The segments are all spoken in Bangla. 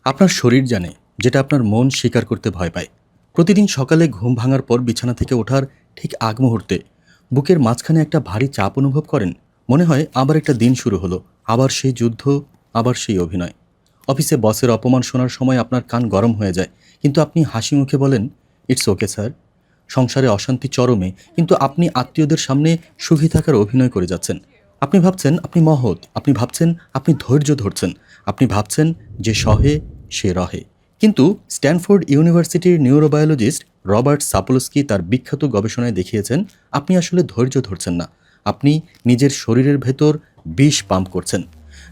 আপনার শরীর জানে, যেটা আপনার মন স্বীকার করতে ভয় পায়। প্রতিদিন সকালে ঘুম ভাঙার পর বিছানা থেকে ওঠার ঠিক আগ মুহূর্তে বুকের মাঝখানে একটা ভারী চাপ অনুভব করেন। মনে হয় আবার একটা দিন শুরু হলো, আবার সেই যুদ্ধ, আবার সেই অভিনয়। অফিসে বসের অপমান শোনার সময় আপনার কান গরম হয়ে যায়, কিন্তু আপনি হাসি মুখে বলেন, ইটস ওকে স্যার। সংসারে অশান্তি চরমে, কিন্তু আপনি আত্মীয়দের সামনে সুখী থাকার অভিনয় করে যাচ্ছেন। আপনি ভাবছেন আপনি মহৎ, আপনি ভাবছেন আপনি ধৈর্য ধরছেন, আপনি ভাবছেন যে সহে সে রহে। কিন্তু স্ট্যানফোর্ড ইউনিভার্সিটির নিউরোবায়োলজিস্ট রবার্ট সাপোলস্কি তার বিখ্যাত গবেষণায় দেখিয়েছেন, আপনি আসলে ধৈর্য ধরছেন না, আপনি নিজের শরীরের ভেতর বিষ পাম্প করছেন।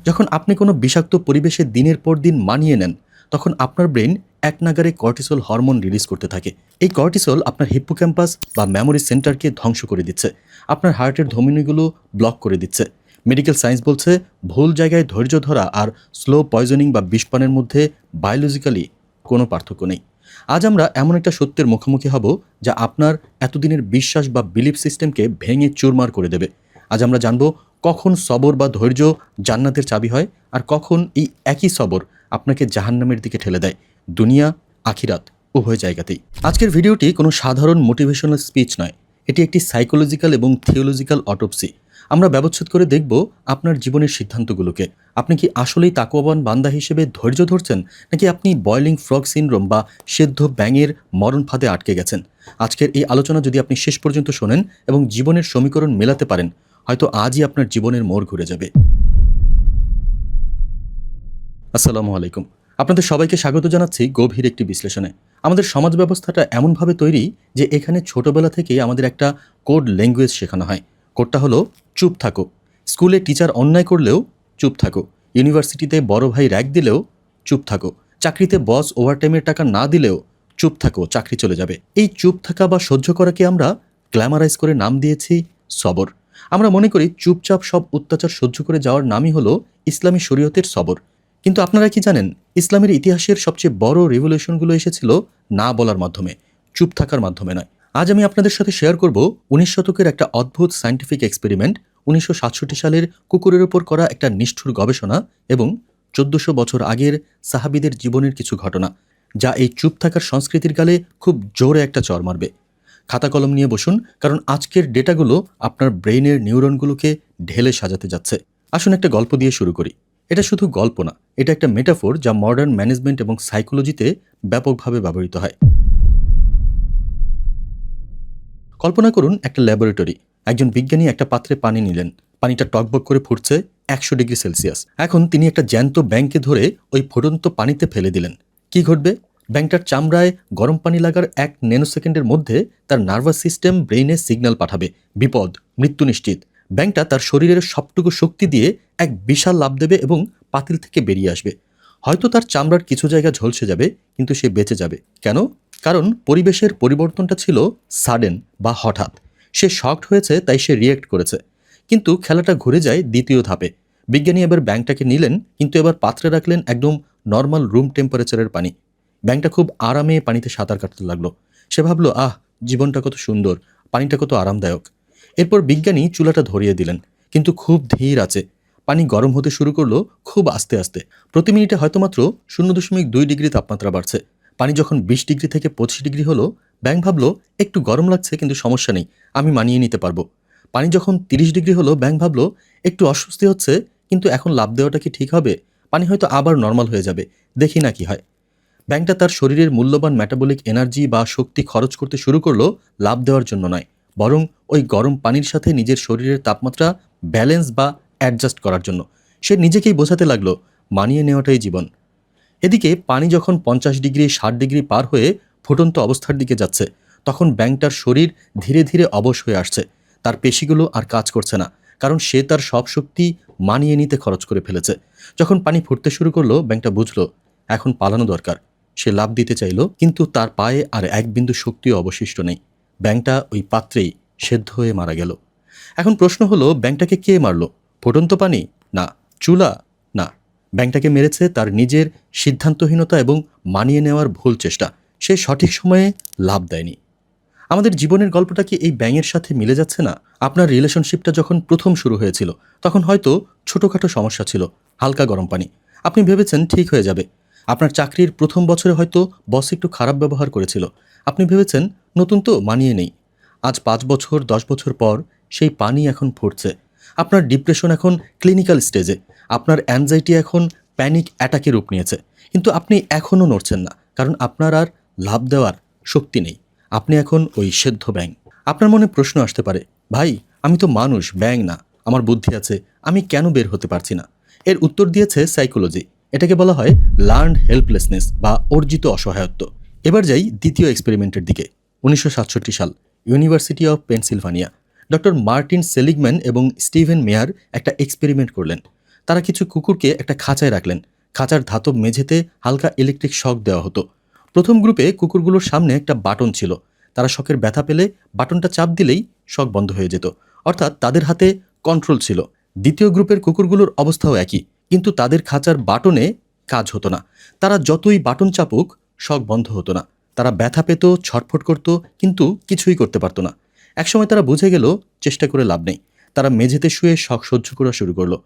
যখন আপনি কোনো বিষাক্ত পরিবেশে দিনের পর দিন মানিয়ে নেন, তখন আপনার ব্রেন এক নাগারে কর্টিসল হরমোন রিলিজ করতে থাকে। এই কর্টিসল আপনার হিপ্পোক্যাম্পাস বা মেমোরি সেন্টারকে ধ্বংস করে দিচ্ছে, আপনার হার্টের ধমনীগুলো ব্লক করে দিচ্ছে। মেডিকেল সায়েন্স বলছে, ভুল জায়গায় ধৈর্য ধরা আর স্লো পয়জনিং বা বিষপানের মধ্যে বায়োলজিক্যালি কোনো পার্থক্য নেই। আজ আমরা এমন একটা সত্যের মুখোমুখি হব যা আপনার এতদিনের বিশ্বাস বা বিলিফ সিস্টেমকে ভেঙে চুরমার করে দেবে। আজ আমরা জানব কখন সবর বা ধৈর্য জান্নাতের চাবি হয়, আর কখন এই একই সবর আপনাকে জাহান্নামের দিকে ঠেলে দেয়, দুনিয়া আখিরাত উভয় জায়গাতেই। আজকের ভিডিওটি কোনো সাধারণ মোটিভেশনাল স্পিচ নয়, এটি একটি সাইকোলজিক্যাল এবং থিওলজিক্যাল অটোপসি। আমরা ব্যবচ্ছেদ করে দেখব আপনার জীবনের সিদ্ধান্তগুলোকে। আপনি কি আসলেই তাকওয়াবান বান্দা হিসেবে ধৈর্য ধরছেন, নাকি আপনি বয়লিং ফ্রগ সিনড্রোম বা সেদ্ধ ব্যাঙের মরণ ফাঁদে আটকে গেছেন? আজকের এই আলোচনা যদি আপনি শেষ পর্যন্ত শোনেন এবং জীবনের সমীকরণ মেলাতে পারেন, হয়তো আজই আপনার জীবনের মোড় ঘুরে যাবে। আসসালামু আলাইকুম। আপনাদের সবাইকে স্বাগত জানাচ্ছি গভীর একটি বিশ্লেষণে। আমাদের সমাজ ব্যবস্থাটা এমনভাবে তৈরি যে এখানে ছোটবেলা থেকেই আমাদের একটা কোড ল্যাঙ্গুয়েজ শেখানো হয়। কোডটা হলো চুপ থাকো। স্কুলে টিচার অন্যায় করলেও চুপ থাকো। ইউনিভার্সিটিতে বড় ভাই র‍্যাগ দিলেও চুপ থাকো। চাকরিতে বস ওভারটাইমের টাকা না দিলেও চুপ থাকো, চাকরি চলে যাবে। এই চুপ থাকা বা সহ্য করাকে আমরা গ্ল্যামারাইজ করে নাম দিয়েছি সবর। আমরা মনে করি চুপচাপ সব অত্যাচার সহ্য করে যাওয়ার নামই হলো ইসলামী শরীয়তের সবর। কিন্তু আপনারা কি জানেন, ইসলামের ইতিহাসের সবচেয়ে বড় রেভলিউশনগুলো এসেছিল না বলার মাধ্যমে, চুপ থাকার মাধ্যমে নয়। আজ আমি আপনাদের সাথে শেয়ার করব 19 শতকের একটা অদ্ভুত সায়েন্টিফিক এক্সপেরিমেন্ট, 1967 সালের কুকুরের উপর করা একটা নিষ্ঠুর গবেষণা এবং 1400 বছর আগের সাহাবীদের জীবনের কিছু ঘটনা, যা এই চুপ থাকার সংস্কৃতির গালে খুব জোরে একটা চড় মারবে। খাতা কলম নিয়ে বসুন, কারণ আজকের ডেটাগুলো আপনার ব্রেইনের নিউরনগুলোকে ঢেলে সাজাতে যাচ্ছে। আসুন একটা গল্প দিয়ে শুরু করি। এটা শুধু গল্প না, এটা একটা মেটাফোর যা মডার্ন ম্যানেজমেন্ট এবং সাইকোলজিতে ব্যাপকভাবে ব্যবহৃত হয়। কল্পনা করুন একটা ল্যাবরেটরি। একজন বিজ্ঞানী একটা পাত্রে পানি নিলেন। পানিটা টকবক করে ফুটছে 100 ডিগ্রি সেলসিয়াস। এখন তিনি একটা জ্যান্ত ব্যাঙকে ধরে ওই ফুটন্ত পানিতে ফেলে দিলেন। কি ঘটবে? ব্যাঙটার চামড়ায় গরম পানি লাগার 1 ন্যানোসেকেন্ডের মধ্যে তার নার্ভাস সিস্টেম ব্রেইনে সিগন্যাল পাঠাবে, বিপদ, মৃত্যু নিশ্চিত। ব্যাঙটা তার শরীরের সবটুকু শক্তি দিয়ে এক বিশাল লাফ দেবে এবং পাতিল থেকে বেরিয়ে আসবে। হয়তো তার চামড়ার কিছু জায়গা ঝলসে যাবে, কিন্তু সে বেঁচে যাবে। কেন? কারণ পরিবেশের পরিবর্তনটা ছিল সাডেন বা হঠাৎ। সে শকড হয়েছে, তাই সে রিয়েক্ট করেছে। কিন্তু খেলাটা ঘুরে যায় দ্বিতীয় ধাপে। বিজ্ঞানী এবার ব্যাঙটাকে নিলেন, কিন্তু এবার পাত্রে রাখলেন একদম নর্মাল রুম টেম্পারেচারের পানি। ব্যাঙটা খুব আরামে পানিতে সাঁতার কাটতে লাগলো। সে ভাবলো, আহ, জীবনটা কত সুন্দর, পানিটা কত আরামদায়ক। এরপর বিজ্ঞানী চুলাটা ধরিয়ে দিলেন, কিন্তু খুব ধীর আছে। পানি গরম হতে শুরু করলো খুব আস্তে আস্তে। প্রতি মিনিটে হয়তো মাত্র 0.2 ডিগ্রি তাপমাত্রা বাড়ছে। পানি যখন 20 ডিগ্রি থেকে 25 ডিগ্রি হলো, ব্যাঙ ভাবলো একটু গরম লাগছে, কিন্তু সমস্যা নেই, আমি মানিয়ে নিতে পারবো। পানি যখন 30 ডিগ্রি হলো, ব্যাঙ ভাবলো একটু অস্বস্তি হচ্ছে, কিন্তু এখন লাফ দেওয়াটা কি ঠিক হবে? পানি হয়তো আবার নর্মাল হয়ে যাবে, দেখি না কি হয়। ব্যাঙটা তার শরীরের মূল্যবান মেটাবলিক এনার্জি বা শক্তি খরচ করতে শুরু করলো লাফ দেওয়ার জন্য নয়, বরং ওই গরম পানির সাথে নিজের শরীরের তাপমাত্রা ব্যালেন্স বা অ্যাডজাস্ট করার জন্য। সে নিজেকেই বোঝাতে লাগলো, মানিয়ে নেওয়াটাই জীবন। এদিকে পানি যখন 50 ডিগ্রি 60 ডিগ্রি পার হয়ে ফুটন্ত অবস্থার দিকে যাচ্ছে, তখন ব্যাঙটার শরীর ধীরে ধীরে অবশ হয়ে আসছে। তার পেশিগুলো আর কাজ করছে না, কারণ সে তার সব শক্তি মানিয়ে নিতে খরচ করে ফেলেছে। যখন পানি ফুটতে শুরু করলো, ব্যাঙটা বুঝলো এখন পালানো দরকার। সে লাফ দিতে চাইল, কিন্তু তার পায়ে আর এক বিন্দু শক্তিও অবশিষ্ট নেই। ব্যাঙটা ওই পাত্রেই সেদ্ধ হয়ে মারা গেল। এখন প্রশ্ন হলো, ব্যাঙটাকে কে মারল? ফুটন্ত পানি? না। চুলা? না। ব্যাঙটাকে মেরেছে তার নিজের সিদ্ধান্তহীনতা এবং মানিয়ে নেওয়ার ভুল চেষ্টা। সে সঠিক সময়ে লাভ দেয়নি। আমাদের জীবনের গল্পটা কি এই ব্যাঙের সাথে মিলে যাচ্ছে না? আপনার রিলেশনশিপটা যখন প্রথম শুরু হয়েছিল, তখন হয়তো ছোটোখাটো সমস্যা ছিল, হালকা গরম পানি। আপনি ভেবেছেন ঠিক হয়ে যাবে। আপনার চাকরির প্রথম বছরে হয়তো বস একটু খারাপ ব্যবহার করেছিল, আপনি ভেবেছেন নতুন তো মানিয়ে নেই। আজ 5 বছর 10 বছর পর সেই পানি এখন ফুটছে। আপনার ডিপ্রেশন এখন ক্লিনিক্যাল স্টেজে, আপনার অ্যাংজাইটি এখন প্যানিক অ্যাটাকে রূপ নিয়েছে, কিন্তু আপনি এখনও নড়ছেন না, কারণ আপনার আর লাভ দেওয়ার শক্তি নেই। আপনি এখন ওই সেদ্ধ ব্যাঙ। আপনার মনে প্রশ্ন আসতে পারে, ভাই আমি তো মানুষ, ব্যাঙ না, আমার বুদ্ধি আছে, আমি কেন বের হতে পারছি না? এর উত্তর দিয়েছে সাইকোলজি। এটাকে বলা হয় লার্নড হেল্পলেসনেস বা অর্জিত অসহায়ত্ব। এবার যাই দ্বিতীয় এক্সপেরিমেন্টের দিকে। 1967 সাল, University of Pennsylvania. Doctor Martin Seligman এবং স্টিভেন মেয়ার একটা এক্সপেরিমেন্ট করলেন। তারা কিছু কুকুরকে একটা খাঁচায় রাখলেন। খাঁচার ধাতব মেঝেতে হালকা ইলেকট্রিক শক দেওয়া হতো। প্রথম গ্রুপে কুকুরগুলোর সামনে একটা বাটন ছিল। তারা শকের ব্যথা পেলে বাটনটা চাপ দিলেই শক বন্ধ হয়ে যেত, অর্থাৎ তাদের হাতে কন্ট্রোল ছিল। দ্বিতীয় গ্রুপের কুকুরগুলোর অবস্থাও একই, কিন্তু তাদের খাঁচার বাটনে কাজ হতো না। তারা যতই বাটন চাপুক শক বন্ধ হতো না। তারা ব্যথা পেত, ছটফট করত, কিন্তু কিছুই করতে পারত না। একসময় তারা বুঝে গেল চেষ্টা করে লাভ নেই। তারা মেঝেতে শুয়ে শক সহ্য করা শুরু করলো।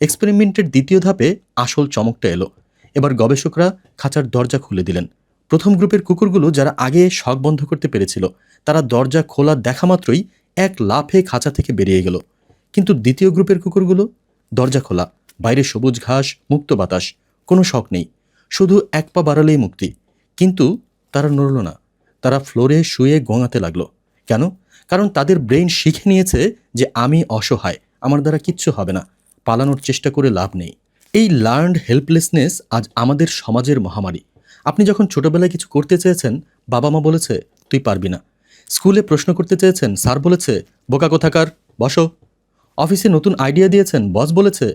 এক্সপেরিমেন্টের দ্বিতীয় ধাপে আসল চমকটা এলো। এবার গবেষকরা খাঁচার দরজা খুলে দিলেন। প্রথম গ্রুপের কুকুরগুলো যারা আগে শক বন্ধ করতে পেরেছিল, তারা দরজা খোলা দেখা মাত্রই এক লাফে খাঁচা থেকে বেরিয়ে গেল। কিন্তু দ্বিতীয় গ্রুপের কুকুরগুলো, দরজা খোলা, বাইরে সবুজ ঘাস, মুক্ত বাতাস, কোনো শক নেই, শুধু এক পা বাড়ালেই মুক্তি। কিন্তু তারা নড়ল না। তারা ফ্লোরে শুয়ে গোঙাতে লাগলো। কেন? কারণ তাদের ব্রেইন শিখে নিয়েছে যে আমি অসহায়, আমার দ্বারা কিচ্ছু হবে না, পালানোর চেষ্টা করে লাভ নেই। এই লার্নড হেল্পলেসনেস আজ আমাদের সমাজের মহামারী। আপনি যখন ছোটবেলায় কিছু করতে চেয়েছেন, বাবা মা বলেছে তুই পারবি না। স্কুলে প্রশ্ন করতে চেয়েছেন, স্যার বলেছে বোকা কোথাকার, বসো। অফিসে নতুন আইডিয়া দিয়েছেন, বস বলেছে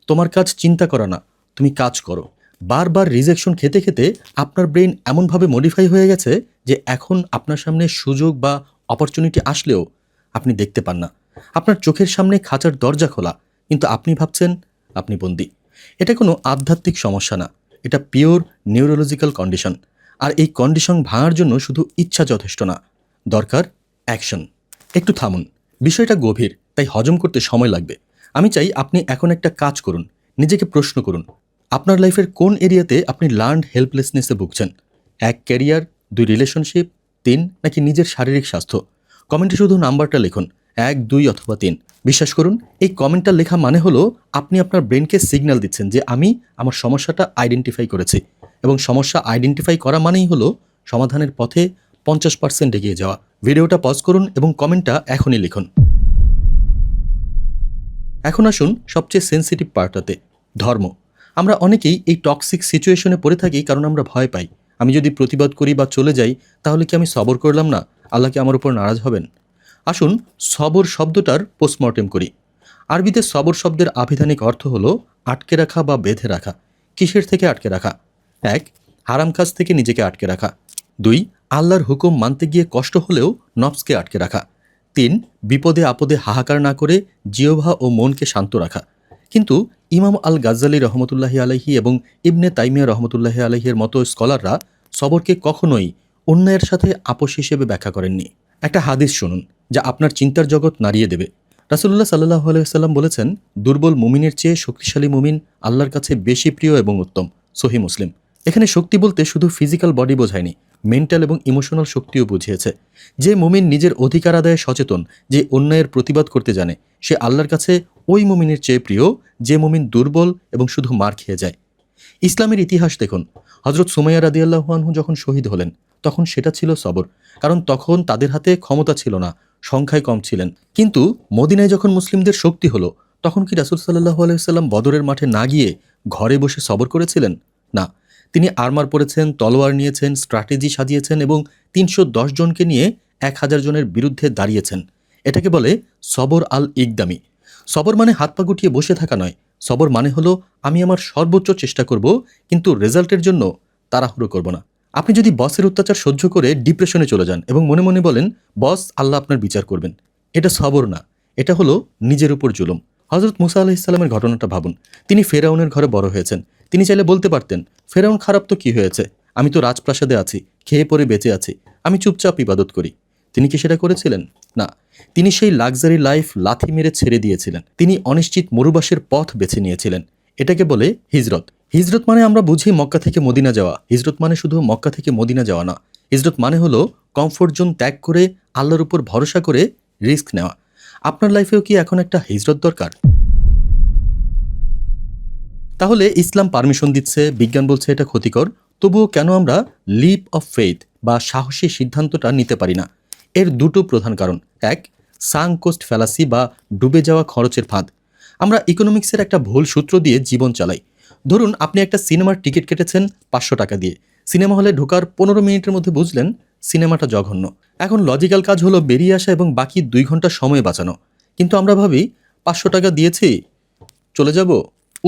তোমার কাজ চিন্তা করা না, তুমি কাজ করো। বারবার রিজেকশন খেতে খেতে আপনার ব্রেইন এমনভাবে মডিফাই হয়ে গেছে যে এখন আপনার সামনে সুযোগ বা অপরচুনিটি আসলেও আপনি দেখতে পান না। আপনার চোখের সামনে খাঁচার দরজা খোলা, কিন্তু আপনি ভাবছেন আপনি বন্দী। এটা কোনো আধ্যাত্মিক সমস্যা না, এটা পিওর নিউরোলজিক্যাল কন্ডিশন। আর এই কন্ডিশন ভাঙার জন্য শুধু ইচ্ছা যথেষ্ট না, দরকার অ্যাকশন। একটু থামুন, বিষয়টা গভীর, তাই হজম করতে সময় লাগবে। আমি চাই আপনি এখন একটা কাজ করুন, নিজেকে প্রশ্ন করুন, আপনার লাইফের কোন এরিয়াতে আপনি লার্নড হেল্পলেসনেসে ভুগছেন? 1 ক্যারিয়ার, 2 রিলেশনশিপ, 3 নাকি নিজের শারীরিক স্বাস্থ্য? কমেন্টে শুধু নাম্বারটা লিখুন, 1, 2 অথবা 3। বিশ্বাস করুন, এই কমেন্টটা লেখা মানে হলো আপনি আপনার ব্রেনকে সিগন্যাল দিচ্ছেন যে আমি আমার সমস্যাটা আইডেন্টিফাই করেছি। এবং সমস্যা আইডেন্টিফাই করা মানেই হলো সমাধানের পথে 50% এগিয়ে যাওয়া। ভিডিওটা পজ করুন এবং কমেন্টটা এখনই লিখুন। এখন আসুন সবচেয়ে সেন্সিটিভ পার্টটাতে, ধর্ম। আমরা অনেকেই এই টক্সিক সিচুয়েশনে পড়ে থাকি কারণ আমরা ভয় পাই। আমি যদি প্রতিবাদ করি বা চলে যাই, তাহলে কি আমি সবর করলাম না? আল্লাহ কি আমার উপর নারাজ হবেন? আসুন সবর শব্দটার পোস্টমর্টেম করি। আরবিতে সবর শব্দের আভিধানিক অর্থ হলো আটকে রাখা বা বেঁধে রাখা। কিসের থেকে আটকে রাখা? 1, হারাম কাজ থেকে নিজেকে আটকে রাখা। 2, আল্লাহর হুকুম মানতে গিয়ে কষ্ট হলেও নফসকে আটকে রাখা। 3, বিপদে আপদে হাহাকার না করে জিহ্বা ও মনকে শান্ত রাখা। কিন্তু ইমাম আল গাজ্জালি রহমতুল্লাহি আলাইহি এবং ইবনে তাইমিয়া রহমতুল্লাহি আলাইহির মতো স্কলাররা সবরকে কখনোই অন্যায়ের সাথে আপোষ হিসেবে ব্যাখ্যা করেননি। একটা হাদিস শুনুন, যা আপনার চিন্তার জগৎ নাড়িয়ে দেবে। রাসূলুল্লাহ সাল্লাল্লাহু আলাইহি ওয়াসাল্লাম বলেছেন, দুর্বল মুমিনের চেয়ে শক্তিশালী মুমিন আল্লাহর কাছে বেশি প্রিয় এবং উত্তম। সহিহ মুসলিম। এখানে শক্তি বলতে শুধু ফিজিক্যাল বডি বোঝায়নি, মেন্টাল এবং ইমোশনাল শক্তিও বুঝিয়েছে। যে মুমিন নিজের অধিকার আদায়ে সচেতন, যে অন্যায়ের প্রতিবাদ করতে জানে, সে আল্লাহর কাছে ওই মুমিনের চেয়ে প্রিয় যে মুমিন দুর্বল এবং শুধু মার খেয়ে যায়। ইসলামের ইতিহাস দেখুন, হজরত সুমাইয়া রাদিয়াল্লাহু আনহু যখন শহীদ হলেন, তখন সেটা ছিল সবর। কারণ তখন তাদের হাতে ক্ষমতা ছিল না, সংখ্যায় কম ছিলেন। কিন্তু মদিনায় যখন মুসলিমদের শক্তি হলো, তখন কি রাসূল সাল্লাল্লাহু আলাইহি ওয়াসাল্লাম বদরের মাঠে না গিয়ে ঘরে বসে সবর করেছিলেন? না, তিনি আরমার পরেছেন, তলোয়ার নিয়েছেন, স্ট্র্যাটেজি সাজিয়েছেন এবং ৩১০ জনকে নিয়ে ১,০০০ জনের বিরুদ্ধে দাঁড়িয়েছেন। এটাকে বলে সবর আল ইকদামি। সবর মানে হাত পা গুটিয়ে বসে থাকা নয়। সবর মানে হলো আমি আমার সর্বোচ্চ চেষ্টা করব, কিন্তু রেজাল্টের জন্য তাড়াহুড়ো করব না। আপনি যদি বসের অত্যাচার সহ্য করে ডিপ্রেশনে চলে যান এবং মনে মনে বলেন বস আল্লাহ আপনার বিচার করবেন, এটা সবর না, এটা হলো নিজের উপর জুলুম। হজরত মুসা আলাইহিস সালামের ঘটনাটা ভাবুন। তিনি ফেরাউনের ঘরে বড় হয়েছেন। তিনি চাইলে বলতে পারতেন, ফেরাউন খারাপ তো কি হয়েছে, আমি তো রাজপ্রাসাদে আছি, খেয়ে পরে বেঁচে আছি, আমি চুপচাপ ইবাদত করি। তিনি কি সেটা করেছিলেন? না, তিনি সেই লাক্সারি লাইফ লাথি মেরে ছেড়ে দিয়েছিলেন। তিনি অনিশ্চিত মরুবাসের পথ বেছে নিয়েছিলেন। এটাকে বলে হিজরত। হিজরত মানে আমরা বুঝি মক্কা থেকে মদিনা যাওয়া। হিজরত মানে শুধু মক্কা থেকে মদিনা যাওয়া না। হিজরত মানে হলো কমফোর্ট জোন ত্যাগ করে আল্লাহর উপর ভরসা করে রিস্ক নেওয়া। আপনার লাইফেও কি এখন একটা হিজরত দরকার? তাহলে ইসলাম পারমিশন দিচ্ছে, বিজ্ঞান বলছে এটা ক্ষতিকর, তবুও কেন আমরা লিপ অফ ফেইথ বা সাহসী সিদ্ধান্তটা নিতে পারি না? এর দুটো প্রধান কারণ। এক, সাঙ্ক কোস্ট ফ্যালাসি বা ডুবে যাওয়া খরচের ফাঁদ। আমরা ইকোনমিক্সের একটা ভুল সূত্র দিয়ে জীবন চালাই। ধরুন আপনি একটা সিনেমার টিকিট কেটেছেন 500 টাকা দিয়ে। সিনেমা হলে ঢোকার 15 মিনিটের মধ্যে বুঝলেন সিনেমাটা জঘন্য। এখন লজিক্যাল কাজ হলো বেরিয়ে আসা এবং বাকি 2 ঘন্টা সময় বাঁচানো। কিন্তু আমরা ভাবি 500 টাকা দিয়েছি, চলে যাব,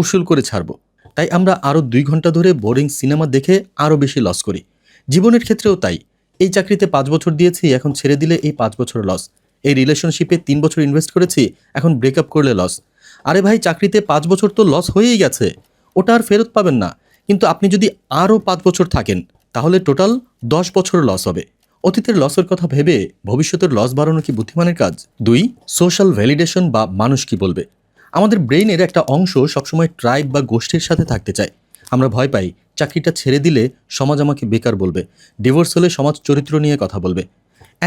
উসুল করে ছাড়ব। তাই আমরা আরও 2 ঘন্টা ধরে বোরিং সিনেমা দেখে আরও বেশি লস করি। জীবনের ক্ষেত্রেও তাই। এই চাকরিতে 5 বছর দিয়েছি, এখন ছেড়ে দিলে এই 5 বছর লস। এই রিলেশনশিপে 3 বছর ইনভেস্ট করেছি, এখন ব্রেকআপ করলে লস। আরে ভাই, চাকরিতে 5 বছর তো লস হয়েই গেছে, ওটা আর ফেরত পাবেন না। কিন্তু আপনি যদি আরও 5 বছর থাকেন তাহলে টোটাল 10 বছর লস হবে। অতীতের লসের কথা ভেবে ভবিষ্যতের লস বাড়ানো কি বুদ্ধিমানের কাজ? 2, সোশ্যাল ভ্যালিডেশন বা মানুষ কি বলবে। আমাদের ব্রেইনের একটা অংশ সবসময় ট্রাইব বা গোষ্ঠীর সাথে থাকতে চায়। আমরা ভয় পাই চাকরিটা ছেড়ে দিলে সমাজ আমাকে বেকার বলবে, ডিভোর্স হলে সমাজ চরিত্র নিয়ে কথা বলবে।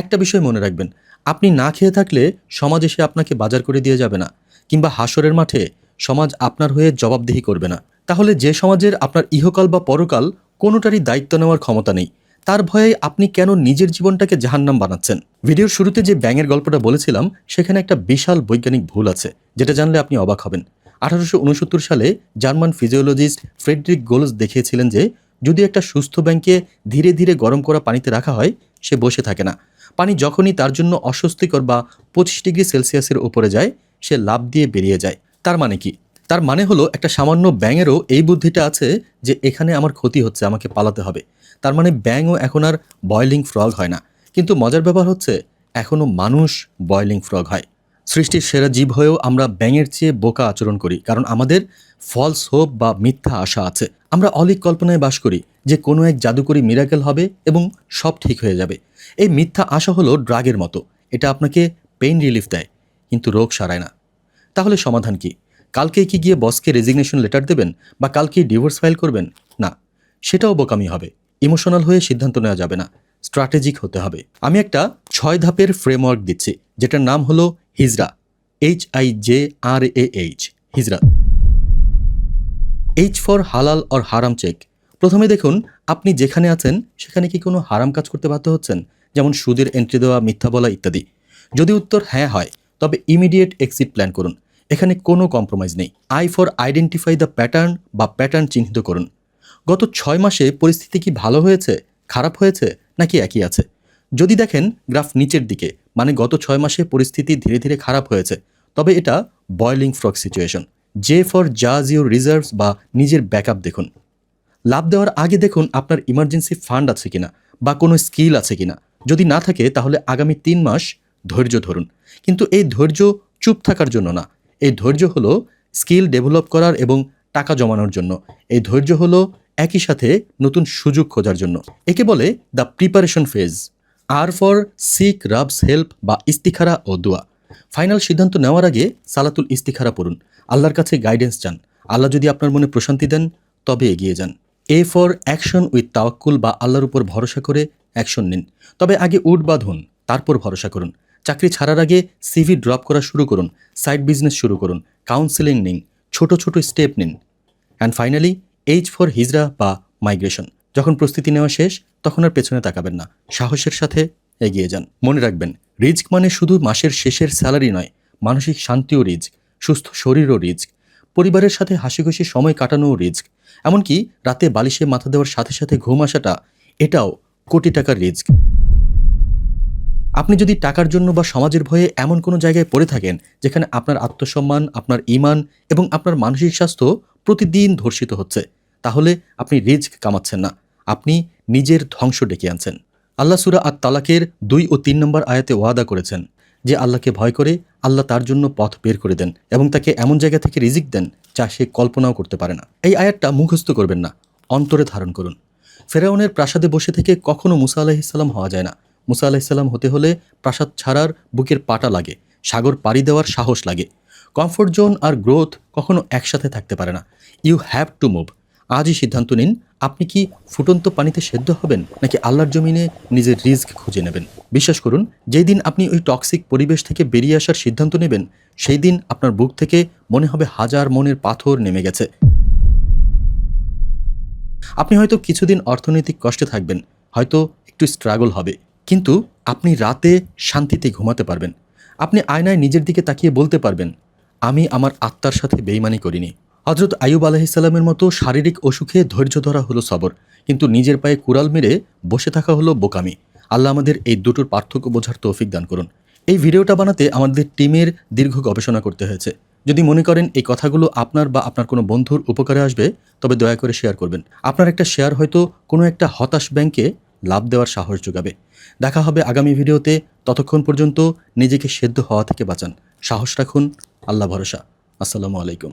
একটা বিষয় মনে রাখবেন, আপনি না খেয়ে থাকলে সমাজ এসে আপনাকে বাজার করে দিয়ে যাবে না, কিংবা হাসরের মাঠে সমাজ আপনার হয়ে জবাবদিহি করবে না। তাহলে যে সমাজের আপনার ইহকাল বা পরকাল কোনোটারই দায়িত্ব নেওয়ার ক্ষমতা নেই, তার ভয়ে আপনি কেন নিজের জীবনটাকে জাহান্নাম বানাচ্ছেন? ভিডিওর শুরুতে যে ব্যাঙের গল্পটা বলেছিলাম সেখানে একটা বিশাল বৈজ্ঞানিক ভুল আছে, যেটা জানলে আপনি অবাক হবেন। 1869 সালে জার্মান ফিজিওলজিস্ট ফ্রেডরিক গোলস দেখিয়েছিলেন যে যদি একটা সুস্থ ব্যাঙকে ধীরে ধীরে গরম করা পানিতে রাখা হয়, সে বসে থাকে না। পানি যখনই তার জন্য অস্বস্তিকর বা 25 ডিগ্রি সেলসিয়াসের উপরে যায়, সে লাফ দিয়ে বেরিয়ে যায়। তার মানে কি? তার মানে হলো একটা সামান্য ব্যাঙেরও এই বুদ্ধিটা আছে যে এখানে আমার ক্ষতি হচ্ছে, আমাকে পালাতে হবে। তার মানে ব্যাঙও এখন আর বয়লিং ফ্রগ হয় না। কিন্তু মজার ব্যাপার হচ্ছে এখনও মানুষ বয়লিং ফ্রগ হয়। সৃষ্টির সেরা জীব হয়েও আমরা ব্যাঙের চেয়ে বোকা আচরণ করি, কারণ আমাদের ফলস হোপ বা মিথ্যা আশা আছে। আমরা অলিক কল্পনায় বাস করি যে কোনো এক জাদুকরী মিরাকেল হবে এবং সব ঠিক হয়ে যাবে। এই মিথ্যা আশা হলো ড্রাগের মতো। এটা আপনাকে পেইন রিলিফ দেয়, কিন্তু রোগ সারায় না। তাহলে সমাধান কি? কালকেই কি গিয়ে বসকে রেজিগনেশন লেটার দেবেন, বা কালকেই ডিভোর্স ফাইল করবেন? না, সেটাও বোকামি হবে। ইমোশনাল হয়ে সিদ্ধান্ত নেওয়া যাবে না, স্ট্র্যাটেজিক হতে হবে। আমি একটা 6 ধাপের ফ্রেমওয়ার্ক দিচ্ছি, যেটার নাম হলো হিজরা। HIJRAH, hijra. এইচ ফর হালাল অর হারাম চেক। প্রথমে দেখুন আপনি যেখানে আছেন সেখানে কি কোনো হারাম কাজ করতে বাধ্য হচ্ছেন, যেমন সুদের এন্ট্রি দেওয়া, মিথ্যা বলা ইত্যাদি। যদি উত্তর হ্যাঁ হয়, তবে ইমিডিয়েট এক্সিট প্ল্যান করুন। এখানে কোনো কম্প্রোমাইজ নেই। I for identify the pattern বা প্যাটার্ন চিহ্নিত করুন। গত 6 মাসে পরিস্থিতি কি ভালো হয়েছে, খারাপ হয়েছে, নাকি একই আছে? যদি দেখেন গ্রাফ নিচের দিকে, মানে গত 6 মাসে পরিস্থিতি ধীরে ধীরে খারাপ হয়েছে, তবে এটা boiling frog situation. J for জাজ ইউর রিজার্ভস বা নিজের ব্যাকআপ দেখুন। লাভ দেওয়ার আগে দেখুন আপনার ইমার্জেন্সি ফান্ড আছে কিনা বা কোনো স্কিল আছে কিনা। যদি না থাকে তাহলে আগামী 3 মাস ধৈর্য ধরুন। কিন্তু এই ধৈর্য চুপ থাকার জন্য না, এই ধৈর্য হলো স্কিল ডেভেলপ করার এবং টাকা জমানোর জন্য। এই ধৈর্য হলো একই সাথে নতুন সুযোগ খোঁজার জন্য। একে বলে দ্য প্রিপারেশন ফেজ। আর ফর সিক রাবস হেল্প বা ইস্তিখারা ও দোয়া। ফাইনাল সিদ্ধান্ত নেওয়ার আগে সালাতুল ইস্তিখারা পড়ুন, আল্লাহর কাছে গাইডেন্স চান। আল্লাহ যদি আপনার মনে প্রশান্তি দেন তবে এগিয়ে যান। এ ফর অ্যাকশন উইথ তাওয়াক্কুল বা আল্লাহর উপর ভরসা করে অ্যাকশন নিন। তবে আগে উঠ বাঁধুন, তারপর ভরসা করুন। চাকরি ছাড়ার আগে সিভি ড্রপ করা শুরু করুন, সাইড বিজনেস শুরু করুন, কাউন্সেলিং নিন, ছোট ছোট স্টেপ নিন। অ্যান্ড ফাইনালি এইচ ফর হিজরা বা মাইগ্রেশন। যখন প্রস্তুতি নেওয়া শেষ, তখন আর পেছনে তাকাবেন না, সাহসের সাথে এগিয়ে যান। মনে রাখবেন, রিস্ক মানে শুধু মাসের শেষের স্যালারি নয়, মানসিক শান্তিও রিস্ক, সুস্থ শরীরও রিস্ক, পরিবারের সাথে হাসিখুশি সময় কাটানোও রিস্ক, এমনকি রাতে বালিশে মাথা দেওয়ার সাথে সাথে ঘুম আসাটা, এটাও কোটি টাকার রিস্ক। আপনি যদি টাকার জন্য বা সমাজের ভয়ে এমন কোনো জায়গায় পড়ে থাকেন যেখানে আপনার আত্মসম্মান, আপনার ঈমান এবং আপনার মানসিক স্বাস্থ্য প্রতিদিন ধর্ষিত হচ্ছে, তাহলে আপনি রিস্ক কামাচ্ছেন না, আপনি নিজের ধ্বংস ডেকে আনছেন। আল্লাহ সূরা আত-তালাকের 2 ও 3 নম্বর আয়াতে ওয়াদা করেছেন যে আল্লাহকে ভয় করে আল্লাহ তার জন্য পথ বের করে দেন এবং তাকে এমন জায়গা থেকে রিজিক দেন যা সে কল্পনাও করতে পারে না। এই আয়াতটা মুখস্থ করবেন না, অন্তরে ধারণ করুন। ফেরাউনের প্রাসাদে বসে থেকে কখনো মুসা আলাইহিসসালাম হওয়া যায় না। মুসা আলাইহিসসালাম হতে হলে প্রাসাদ ছাড়ার বুকের পাটা লাগে, সাগর পাড়ি দেওয়ার সাহস লাগে। কমফোর্ট জোন আর গ্রোথ কখনো একসাথে থাকতে পারে না। You have to move. আজই সিদ্ধান্ত নিন, আপনি কি ফুটন্ত পানিতে সেদ্ধ হবেন নাকি আল্লাহর জমিনে নিজের রিস্ক খুঁজে নেবেন। বিশ্বাস করুন, যেই দিন আপনি ওই টক্সিক পরিবেশ থেকে বেরিয়ে আসার সিদ্ধান্ত নেবেন, সেই দিন আপনার বুক থেকে মনে হবে হাজার মনের পাথর নেমে গেছে। আপনি হয়তো কিছুদিন অর্থনৈতিক কষ্টে থাকবেন, হয়তো একটু স্ট্রাগল হবে, কিন্তু আপনি রাতে শান্তিতে ঘুমাতে পারবেন। আপনি আয়নায় নিজের দিকে তাকিয়ে বলতে পারবেন, আমি আমার আত্মার সাথে বেইমানি করিনি। হজরত আইয়ুব আলাইহিসসালামের মতো শারীরিক অসুখে ধৈর্য ধরা হলো সবর, কিন্তু নিজের পায়ে কুড়াল মেরে বসে থাকা হলো বোকামি। আল্লাহ আমাদের এই দুটোর পার্থক্য বোঝার তৌফিক দান করুন। এই ভিডিওটা বানাতে আমাদের টিমের দীর্ঘ গবেষণা করতে হয়েছে। যদি মনে করেন এই কথাগুলো আপনার বা আপনার কোনো বন্ধুর উপকারে আসবে, তবে দয়া করে শেয়ার করবেন। আপনার একটা শেয়ার হয়তো কোনো একটা হতাশ ব্যাংকে লাভ দেওয়ার সাহস যোগাবে। দেখা হবে আগামী ভিডিওতে। ততক্ষণ পর্যন্ত নিজেকে সেদ্ধ হওয়া থেকে বাঁচান, সাহস রাখুন, আল্লাহ ভরসা। আসসালামু আলাইকুম।